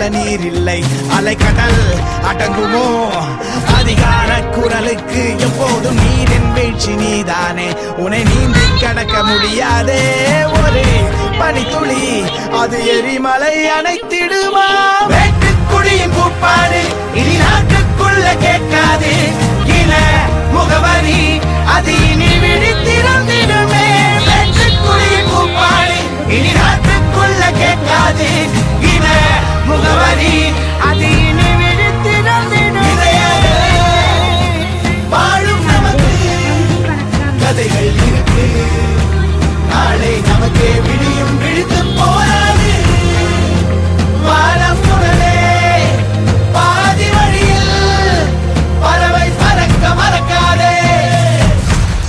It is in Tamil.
நீர் இல்லை. அலைக்கடல் அடங்குமோ அதிகார குரலுக்கு? எப்போதும் நீரின் வீழ்ச்சி நீதானே, உன்னை நீந்தி கடக்க முடியாதே. ஒரே பனித்துளி அது எரிமலை அணைத்திடுமா? வேட்டுக்குடியின் கூப்பாடு இனி நாட்டுக்குள்ள கேட்காது.